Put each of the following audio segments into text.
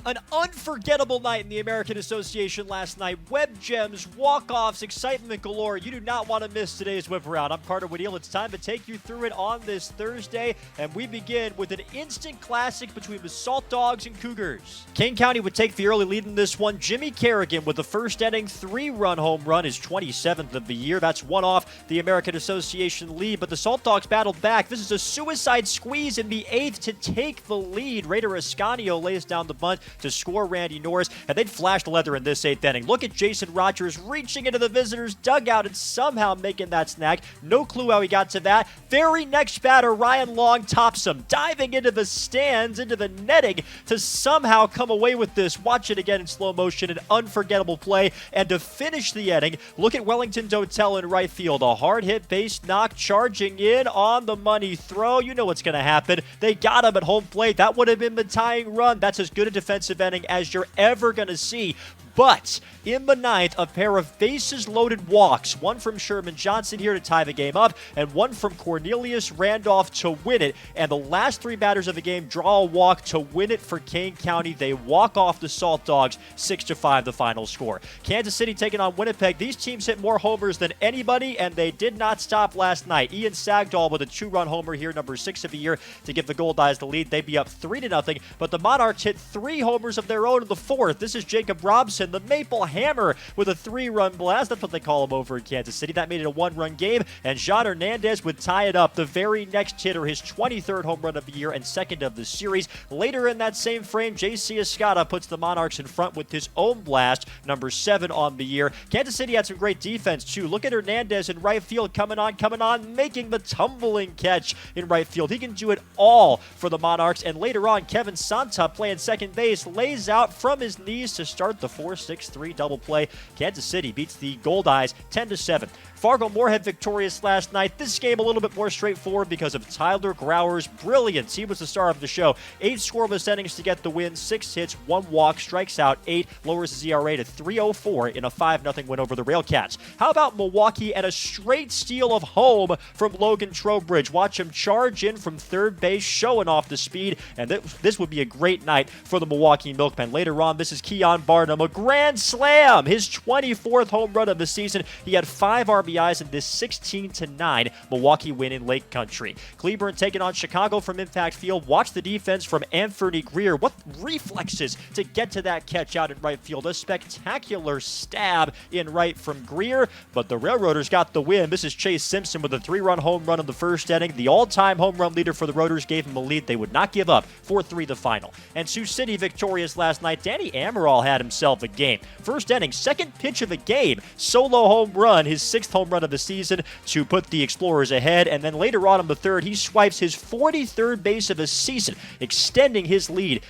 An unforgettable night in the American Association last night. Web gems, walk-offs, excitement galore. You do not want to miss today's Whiparound. I'm Carter Woodiel. It's time to take you through it on this Thursday, and we begin with an instant classic between the Salt Dogs and Cougars. Kane County would take the early lead in this one. Jimmy Kerrigan with the first inning, 3-run home run, his 27th of the year. That's one off the American Association lead, but the Salt Dogs battled back. This is a suicide squeeze in the 8th to take the lead. Raider Ascanio lays down the bunt to score Randy Norris, and they'd flash the leather in this 8th inning. Look at Jason Rogers reaching into the visitors' dugout and somehow making that snag. No clue how he got to that. Very next batter, Ryan Long tops him, diving into the stands, into the netting to somehow come away with this. Watch it again in slow motion, an unforgettable play. And to finish the inning, look at Wellington Dotel in right field. A hard hit base knock, charging in on the money throw. You know what's going to happen. They got him at home plate. That would have been the tying run. That's as good a defensive inning as you're ever going to see. But in the 9th, a pair of bases-loaded walks, one from Sherman Johnson here to tie the game up, and one from Cornelius Randolph to win it. And the last 3 batters of the game draw a walk to win it for Kane County. They walk off the Salt Dogs, 6-5 the final score. Kansas City taking on Winnipeg. These teams hit more homers than anybody, and they did not stop last night. Ian Sagdahl with a 2-run homer here, number 6 of the year, to give the Gold Eyes the lead. They'd be up 3-0, but the Monarchs hit 3 homers of their own in the 4th. This is Jacob Robson, the Maple Hammer, with a 3-run blast. That's what they call him over in Kansas City. That made it a 1-run game, and Jean Hernandez would tie it up. The very next hitter, his 23rd home run of the year and 2nd of the series. Later in that same frame, J.C. Escada puts the Monarchs in front with his own blast, number 7 on the year. Kansas City had some great defense, too. Look at Hernandez in right field, coming on, making the tumbling catch in right field. He can do it all for the Monarchs, and later on, Kevin Santa, playing second base, lays out from his knees to start the 4-6-3 double play. Kansas City beats the Gold Eyes 10-7. Fargo-Moorhead victorious last night. This game a little bit more straightforward because of Tyler Grauer's brilliance. He was the star of the show. 8 scoreless innings to get the win, 6 hits, 1 walk, strikes out 8, lowers the ERA to 3.04 in a 5-0 win over the Railcats. How about Milwaukee and a straight steal of home from Logan Trowbridge? Watch him charge in from third base, showing off the speed, and this would be a great night for the Milwaukee Milkmen. Later on, this is Keon Barnum, a grand slam, his 24th home run of the season. He had 5 RBIs in this 16-9 Milwaukee win in Lake Country. Cleburne taking on Chicago from Impact Field. Watch the defense from Anthony Greer. What reflexes to get to that catch out in right field. A spectacular stab in right from Greer, but the Railroaders got the win. This is Chase Simpson with a 3-run home run in the first inning. The all-time home run leader for the Roaders gave him a lead. They would not give up. 4-3 the final. And Sioux City victorious last night. Danny Amaral had himself a game. First inning, second pitch of the game, solo home run, his 6th home run of the season to put the Explorers ahead. And then later on in the 3rd, he swipes his 43rd base of the season, extending his lead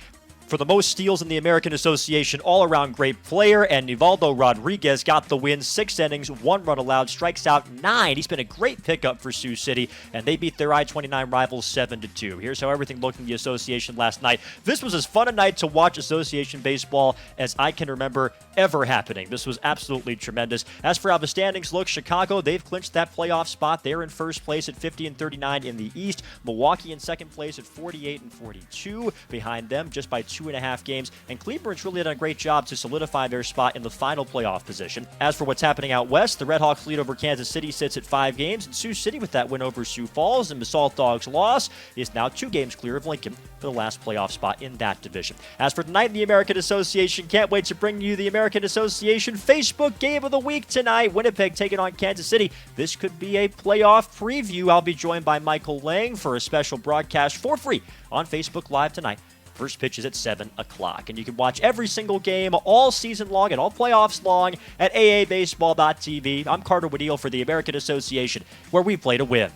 for the most steals in the American Association. All-around great player, and Nivaldo Rodriguez got the win. 6 innings, 1 run allowed, strikes out 9. He's been a great pickup for Sioux City, and they beat their I-29 rivals 7-2. Here's how everything looked in the Association last night. This was as fun a night to watch Association baseball as I can remember ever happening. This was absolutely tremendous. As for how the standings look, Chicago, they've clinched that playoff spot. They're in first place at 50-39 in the East. Milwaukee in second place at 48-42. Behind them, just by 2.5 games, and Cleburne's really done a great job to solidify their spot in the final playoff position. As for what's happening out west, the Redhawks lead over Kansas City sits at 5 games, and Sioux City with that win over Sioux Falls, and the Salt Dogs' loss is now 2 games clear of Lincoln for the last playoff spot in that division. As for tonight in the American Association, can't wait to bring you the American Association Facebook Game of the Week tonight. Winnipeg taking on Kansas City. This could be a playoff preview. I'll be joined by Michael Lang for a special broadcast for free on Facebook Live tonight. First pitch is at 7 o'clock. And you can watch every single game all season long and all playoffs long at aabaseball.tv. I'm Carter Woodiel for the American Association, where we play to win.